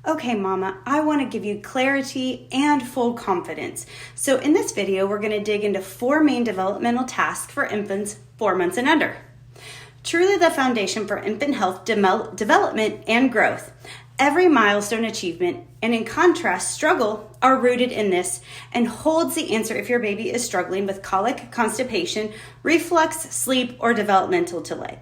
Okay, mama, I want to give you clarity and full confidence. So in this video, we're going to dig into 4 main developmental tasks for infants 4 months and under. Truly the foundation for infant health, development, and growth. Every milestone achievement, and in contrast, struggle, are rooted in this and holds the answer if your baby is struggling with colic, constipation, reflux, sleep, or developmental delay.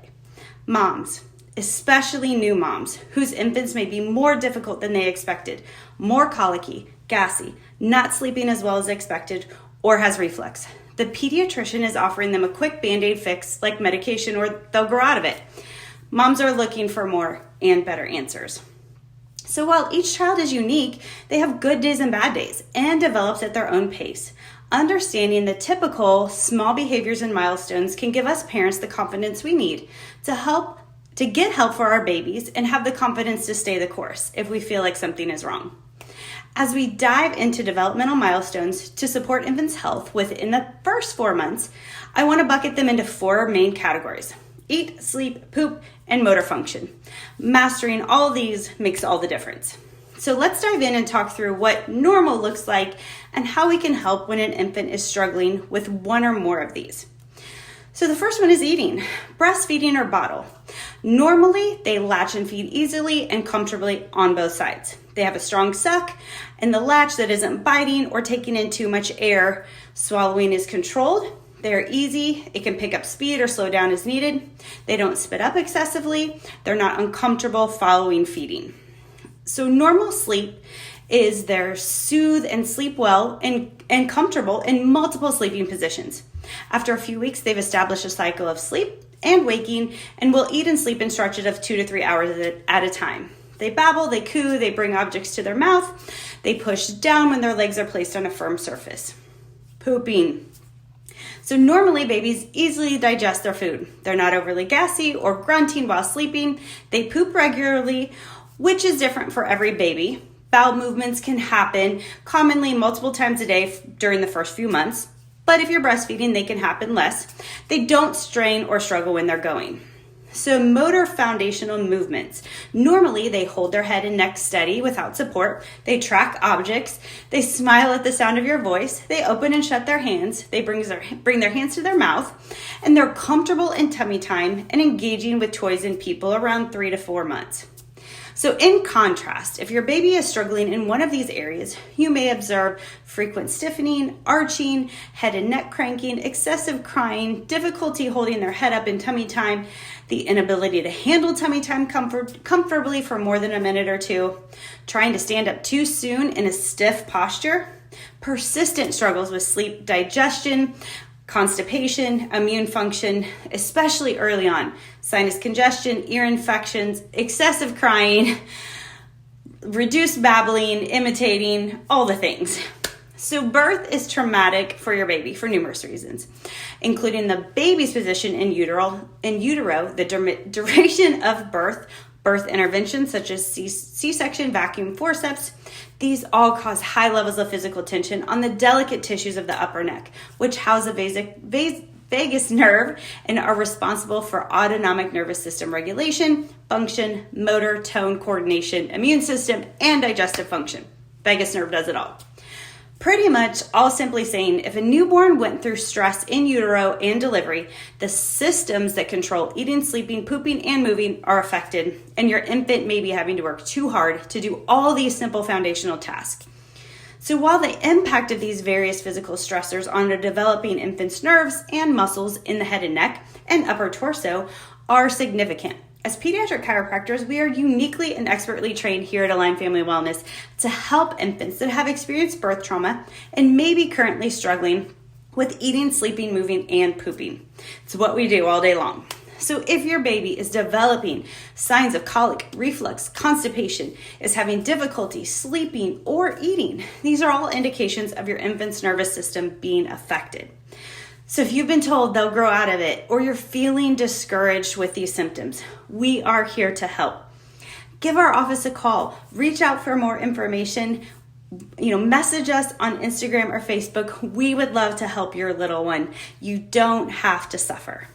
Moms, especially new moms, whose infants may be more difficult than they expected, more colicky, gassy, not sleeping as well as expected, or has reflux. The pediatrician is offering them a quick Band-Aid fix like medication, or they'll grow out of it. Moms are looking for more and better answers. So while each child is unique, they have good days and bad days and develops at their own pace. Understanding the typical small behaviors and milestones can give us parents the confidence we need to get help for our babies and have the confidence to stay the course if we feel like something is wrong. As we dive into developmental milestones to support infants' health within the first 4 months, I want to bucket them into 4 main categories: eat, sleep, poop, and motor function. Mastering all of these makes all the difference. So let's dive in and talk through what normal looks like and how we can help when an infant is struggling with one or more of these. So the first one is eating, breastfeeding or bottle. Normally, they latch and feed easily and comfortably on both sides. They have a strong suck and the latch that isn't biting or taking in too much air. Swallowing is controlled. They're easy. It can pick up speed or slow down as needed. They don't spit up excessively. They're not uncomfortable following feeding. So normal sleep is their soothe and sleep well and comfortable in multiple sleeping positions. After a few weeks, they've established a cycle of sleep and waking and will eat and sleep in stretches of 2 to 3 hours at a time. They babble, they coo, they bring objects to their mouth. They push down when their legs are placed on a firm surface. Pooping. So normally babies easily digest their food. They're not overly gassy or grunting while sleeping. They poop regularly, which is different for every baby. Bowel movements can happen commonly multiple times a day during the first few months, but if you're breastfeeding, they can happen less. They don't strain or struggle when they're going. So motor foundational movements. Normally, they hold their head and neck steady without support. They track objects. They smile at the sound of your voice. They open and shut their hands. They bring their hands to their mouth. And they're comfortable in tummy time and engaging with toys and people around 3 to 4 months. So in contrast, if your baby is struggling in one of these areas, you may observe frequent stiffening, arching, head and neck cranking, excessive crying, difficulty holding their head up in tummy time, the inability to handle tummy time comfortably for more than a minute or 2, trying to stand up too soon in a stiff posture, persistent struggles with sleep, digestion, constipation, immune function, especially early on, sinus congestion, ear infections, excessive crying, reduced babbling, imitating, all the things. So birth is traumatic for your baby for numerous reasons, including the baby's position in utero, the duration of birth interventions such as C-section, vacuum forceps. These all cause high levels of physical tension on the delicate tissues of the upper neck, which house the vagus nerve and are responsible for autonomic nervous system regulation, function, motor, tone, coordination, immune system, and digestive function. Vagus nerve does it all. Pretty much all simply saying, if a newborn went through stress in utero and delivery, the systems that control eating, sleeping, pooping, and moving are affected, and your infant may be having to work too hard to do all these simple foundational tasks. So while the impact of these various physical stressors on a developing infant's nerves and muscles in the head and neck and upper torso are significant, as pediatric chiropractors, we are uniquely and expertly trained here at Align Family Wellness to help infants that have experienced birth trauma and may be currently struggling with eating, sleeping, moving, and pooping. It's what we do all day long. So if your baby is developing signs of colic, reflux, constipation, is having difficulty sleeping or eating, these are all indications of your infant's nervous system being affected. So if you've been told they'll grow out of it, or you're feeling discouraged with these symptoms, we are here to help. Give our office a call, reach out for more information, message us on Instagram or Facebook. We would love to help your little one. You don't have to suffer.